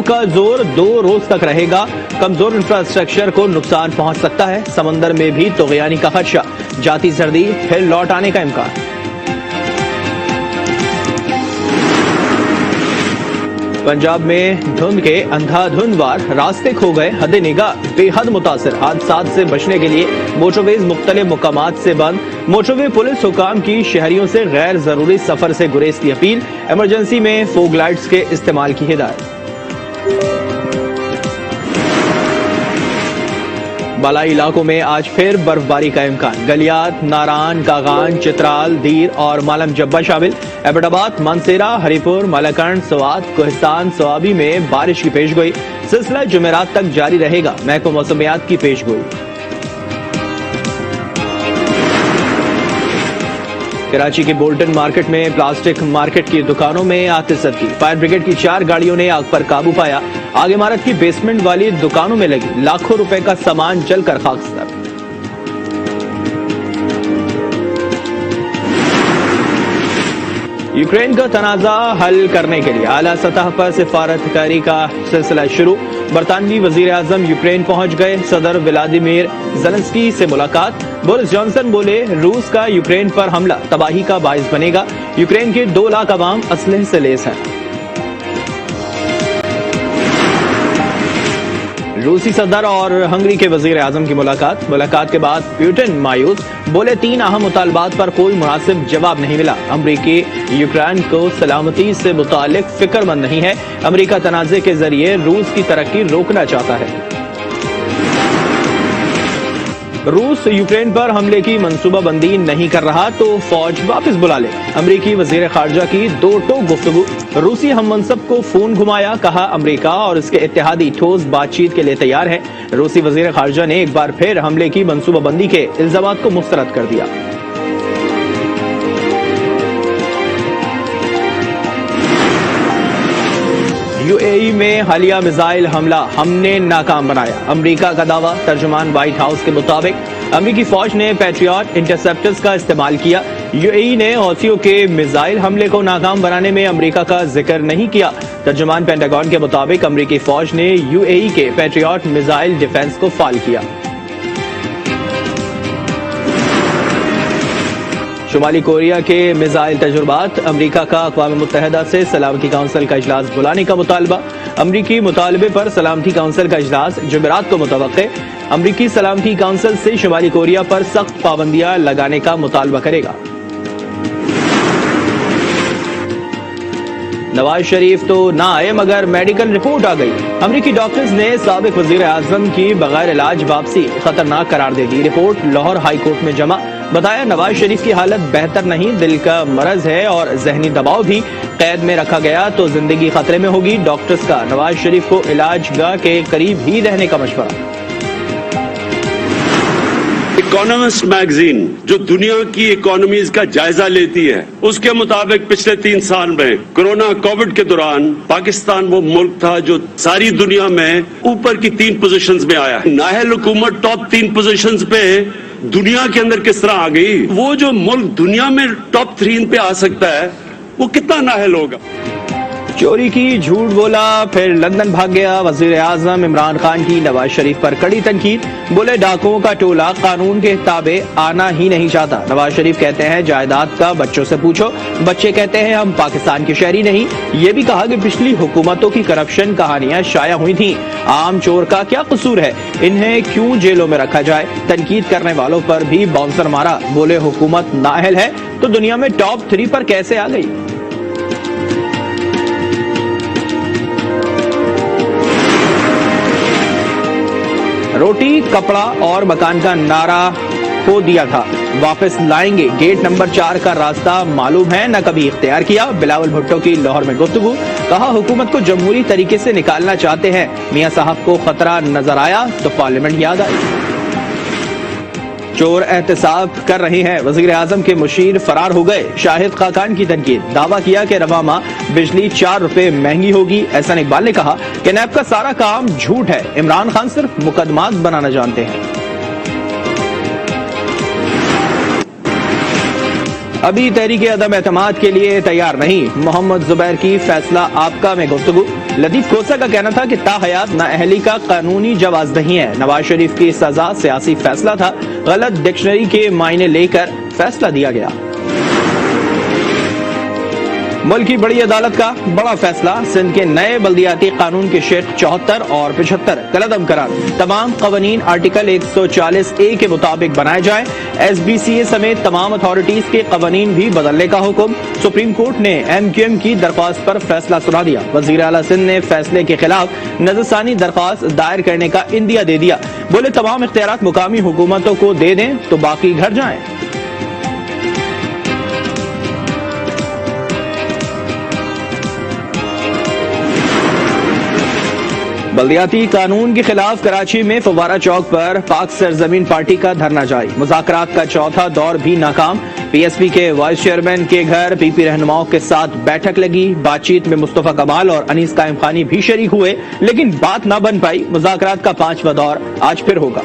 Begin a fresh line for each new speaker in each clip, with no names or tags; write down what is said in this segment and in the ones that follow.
کا زور 2 روز تک رہے گا. کمزور انفراسٹرکچر کو نقصان پہنچ سکتا ہے. سمندر میں بھی طغیانی کا خدشہ. جاتی سردی پھر لوٹ آنے کا امکان. پنجاب میں دھند کے اندھا دھند وار راستے کھو گئے. حد نگاہ بے حد متاثر. حادثات سے بچنے کے لیے موٹر ویز مختلف مقامات سے بند. موٹر وے پولیس حکام کی شہریوں سے غیر ضروری سفر سے گریز کی اپیل. ایمرجنسی میں فوگ لائٹس کے استعمال کی ہدایت. بالائی علاقوں میں آج پھر برف باری کا امکان. گلیات، ناران، کاغان، چترال، دیر اور مالم جبہ شامل. ایبٹ آباد، مانسیرا، ہری پور، مالاکنڈ، سوات، کوہستان، سوابی میں بارش کی پیش گوئی. سلسلہ جمعرات تک جاری رہے گا. محکمہ موسمیات کی پیش گوئی. کراچی کے بولٹن مارکیٹ میں پلاسٹک مارکیٹ کی دکانوں میں آتشزد کی. فائر بریگیڈ کی 4 گاڑیوں نے آگ پر قابو پایا. آگ عمارت کی بیسمنٹ والی دکانوں میں لگی. لاکھوں روپے کا سامان جل کر خاکستر. یوکرین کا تنازع حل کرنے کے لیے اعلیٰ سطح پر سفارت کاری کا سلسلہ شروع. برطانوی وزیر اعظم یوکرین پہنچ گئے. صدر ولادیمیر زیلنسکی سے ملاقات. بورس جانسن بولے روس کا یوکرین پر حملہ تباہی کا باعث بنے گا. یوکرین کے 2 لاکھ عوام اسلحے سے لیس ہیں. روسی صدر اور ہنگری کے وزیر اعظم کی ملاقات کے بعد پیوٹن مایوس. بولے 3 اہم مطالبات پر کوئی مناسب جواب نہیں ملا. امریکی یوکرین کو سلامتی سے متعلق فکر مند نہیں ہے. امریکہ تنازع کے ذریعے روس کی ترقی روکنا چاہتا ہے. روس یوکرین پر حملے کی منصوبہ بندی نہیں کر رہا تو فوج واپس بلا لے. امریکی وزیر خارجہ کی 2 ٹوک گفتگو. روسی ہم منصب کو فون گھمایا. کہا امریکہ اور اس کے اتحادی ٹھوس بات چیت کے لیے تیار ہیں. روسی وزیر خارجہ نے ایک بار پھر حملے کی منصوبہ بندی کے الزامات کو مسترد کر دیا. یو اے ای میں حالیہ میزائل حملہ ہم نے ناکام بنایا. امریکہ کا دعویٰ. ترجمان وائٹ ہاؤس کے مطابق امریکی فوج نے پیٹریاٹ انٹرسپٹرز کا استعمال کیا. یو اے ای نے حوثیوں کے میزائل حملے کو ناکام بنانے میں امریکہ کا ذکر نہیں کیا. ترجمان پینٹاگون کے مطابق امریکی فوج نے یو اے ای کے پیٹریاٹ میزائل ڈیفنس کو فعال کیا. شمالی کوریا کے میزائل تجربات. امریکہ کا اقوام متحدہ سے سلامتی کونسل کا اجلاس بلانے کا مطالبہ. امریکی مطالبے پر سلامتی کونسل کا اجلاس جمعرات کو متوقع. امریکی سلامتی کونسل سے شمالی کوریا پر سخت پابندیاں لگانے کا مطالبہ کرے گا. نواز شریف تو نہ آئے مگر میڈیکل رپورٹ آ گئی. امریکی ڈاکٹرز نے سابق وزیر اعظم کی بغیر علاج واپسی خطرناک قرار دے دی. رپورٹ لاہور ہائی کورٹ میں جمع. بتایا نواز شریف کی حالت بہتر نہیں. دل کا مرض ہے اور ذہنی دباؤ بھی. قید میں رکھا گیا تو زندگی خطرے میں ہوگی. ڈاکٹرز کا نواز شریف کو علاج گاہ کے قریب ہی رہنے کا مشورہ.
اکانومسٹ میگزین جو دنیا کی اکانومیز کا جائزہ لیتی ہے اس کے مطابق پچھلے 3 سال میں کورونا کووڈ کے دوران پاکستان وہ ملک تھا جو ساری دنیا میں اوپر کی 3 پوزیشنز میں آیا. نااہل حکومت ٹاپ 3 پوزیشنز پہ دنیا کے اندر کس طرح آ گئی. وہ جو ملک دنیا میں ٹاپ 3 پہ آ سکتا ہے وہ کتنا نااہل ہوگا.
چوری کی جھوٹ بولا پھر لندن بھاگ گیا. وزیر اعظم عمران خان کی نواز شریف پر کڑی تنقید. بولے ڈاکوؤں کا ٹولہ قانون کے تابع آنا ہی نہیں چاہتا. نواز شریف کہتے ہیں جائیداد کا بچوں سے پوچھو. بچے کہتے ہیں ہم پاکستان کے شہری نہیں. یہ بھی کہا کہ پچھلی حکومتوں کی کرپشن کہانیاں شائع ہوئی تھیں. عام چور کا کیا قصور ہے, انہیں کیوں جیلوں میں رکھا جائے. تنقید کرنے والوں پر بھی باؤنسر مارا. بولے حکومت نااہل ہے تو دنیا میں ٹاپ 3 پر کیسے آ گئی. روٹی, کپڑا اور مکان کا نعرہ کھو دیا تھا, واپس لائیں گے. گیٹ نمبر 4 کا راستہ معلوم ہے نہ کبھی اختیار کیا. بلاول بھٹو کی لاہور میں گفتگو. کہا حکومت کو جمہوری طریقے سے نکالنا چاہتے ہیں. میاں صاحب کو خطرہ نظر آیا تو پارلیمنٹ یاد آئی. چور احتساب کر رہے ہیں. وزیر اعظم کے مشیر فرار ہو گئے. شاہد خاقان کی تنقید. دعویٰ کیا کہ رواں ماہ بجلی 4 روپے مہنگی ہوگی. احسان اقبال نے کہا کہ نیب کا سارا کام جھوٹ ہے. عمران خان صرف مقدمات بنانا جانتے ہیں. ابھی تحریک عدم اعتماد کے لیے تیار نہیں. محمد زبیر کی فیصلہ آپ کا میں گفتگو. لطیف کوسا کا کہنا تھا کہ تاحیات نااہلی کا قانونی جواز نہیں ہے. نواز شریف کی سزا سیاسی فیصلہ تھا, غلط ڈکشنری کے معنی لے کر فیصلہ دیا گیا. ملک کی بڑی عدالت کا بڑا فیصلہ, سندھ کے نئے بلدیاتی قانون کے شیٹ 74 اور 75 کالعدم قرار. تمام قوانین آرٹیکل 140A کے مطابق بنائے جائیں. SBCA سمیت تمام اتھارٹیز کے قوانین بھی بدلنے کا حکم. سپریم کورٹ نے MQM کی درخواست پر فیصلہ سنا دیا. وزیر اعلیٰ سندھ نے فیصلے کے خلاف نظرثانی درخواست دائر کرنے کا عندیہ دے دیا. بولے تمام اختیارات مقامی حکومتوں کو دے دیں تو باقی گھر جائیں. بلدیاتی قانون کے خلاف کراچی میں فوارہ چوک پر پاک سرزمین پارٹی کا دھرنا جاری. مذاکرات کا چوتھا دور بھی ناکام. PSP کے وائس چیئرمین کے گھر PP رہنماؤں کے ساتھ بیٹھک لگی. بات چیت میں مصطفیٰ کمال اور انیس قائم خانی بھی شریک ہوئے, لیکن بات نہ بن پائی. مذاکرات کا 5واں دور آج پھر ہوگا.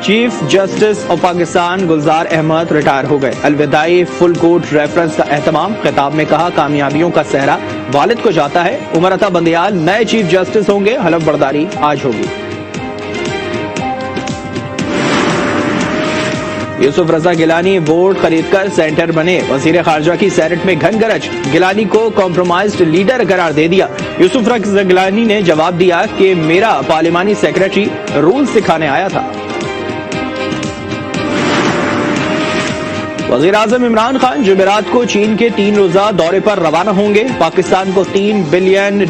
Chief justice of Pakistan Gulzar Ahmed retire ہو گئے. الوداعی فل کورٹ ریفرنس کا اہتمام. خطاب میں کہا کامیابیوں کا صحرا والد کو جاتا ہے. عمر عطا بندیال نئے چیف جسٹس ہوں گے. حلف برداری آج ہوگی. یوسف رضا گیلانی ووٹ خرید کر سینٹر بنے. وزیر خارجہ کی سینٹ میں گھن گرج. گیلانی کو کمپرومائزڈ لیڈر قرار دے دیا. یوسف رضا گیلانی نے جواب دیا کہ میرا پارلیمانی سیکرٹری رول سکھانے آیا تھا. وزیر اعظم عمران خان جمعرات کو چین کے 3 روزہ دورے پر روانہ ہوں گے. پاکستان کو $3 بلین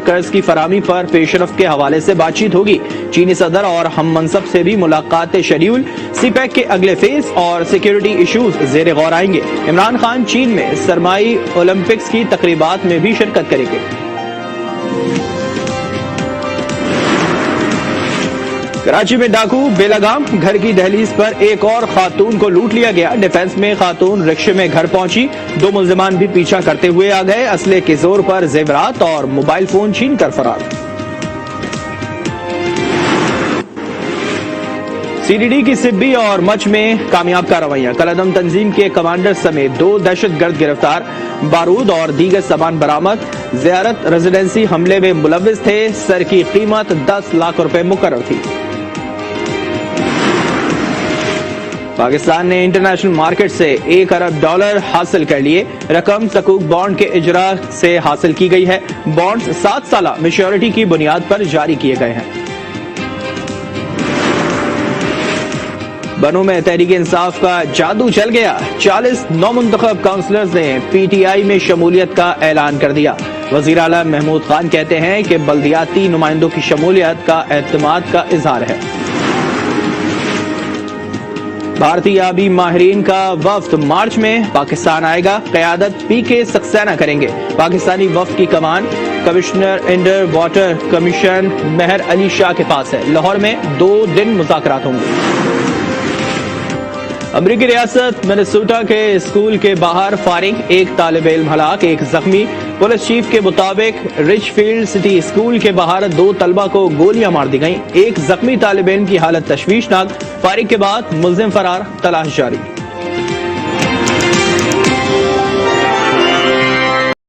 قرض کی فراہمی پر پیش رفت کے حوالے سے بات چیت ہوگی. چینی صدر اور ہم منصب سے بھی ملاقات شیڈیول. CPEC کے اگلے فیز اور سیکیورٹی ایشوز زیر غور آئیں گے. عمران خان چین میں سرمائی اولمپکس کی تقریبات میں بھی شرکت کریں گے. کراچی میں ڈاکو بے لگام. گھر کی دہلیز پر ایک اور خاتون کو لوٹ لیا گیا. ڈیفنس میں خاتون رکشے میں گھر پہنچی. 2 ملزمان بھی پیچھا کرتے ہوئے آ گئے. اسلحے کے زور پر زیورات اور موبائل فون چھین کر فرار. CDD کی سبی اور مچ میں کامیاب کارروائیاں. کالعدم تنظیم کے کمانڈر سمیت 2 دہشت گرد گرفتار. بارود اور دیگر سامان برآمد. زیارت ریزیڈنسی حملے میں ملوث تھے. سر کی قیمت 10 لاکھ روپے مقرر تھی. پاکستان نے انٹرنیشنل مارکیٹ سے $1 ارب حاصل کر لیے. رقم سکوک بانڈ کے اجرا سے حاصل کی گئی ہے. بانڈز 7 سالہ میچورٹی کی بنیاد پر جاری کیے گئے ہیں. بنوں میں تحریک انصاف کا جادو چل گیا. 40 نومنتخب کاؤنسلرز نے PTI میں شمولیت کا اعلان کر دیا. وزیر اعلیٰ محمود خان کہتے ہیں کہ بلدیاتی نمائندوں کی شمولیت کا اعتماد کا اظہار ہے. بھارتی آبی ماہرین کا وفد مارچ میں پاکستان آئے گا. قیادت PK سکسینہ کریں گے. پاکستانی وفد کی کمان commissioner under water commission Mehr Ali Shah کے پاس ہے. لاہور میں 2 دن مذاکرات ہوں گے. امریکی ریاست منیسوٹا کے اسکول کے باہر فائرنگ. 1 طالب علم ہلاک, 1 زخمی. پولیس چیف کے مطابق رچ فیلڈ سٹی اسکول کے باہر 2 طلبہ کو گولیاں مار دی گئیں. 1 زخمی طالب علم کی حالت تشویشناک. فائرنگ کے بعد ملزم فرار. تلاش جاری.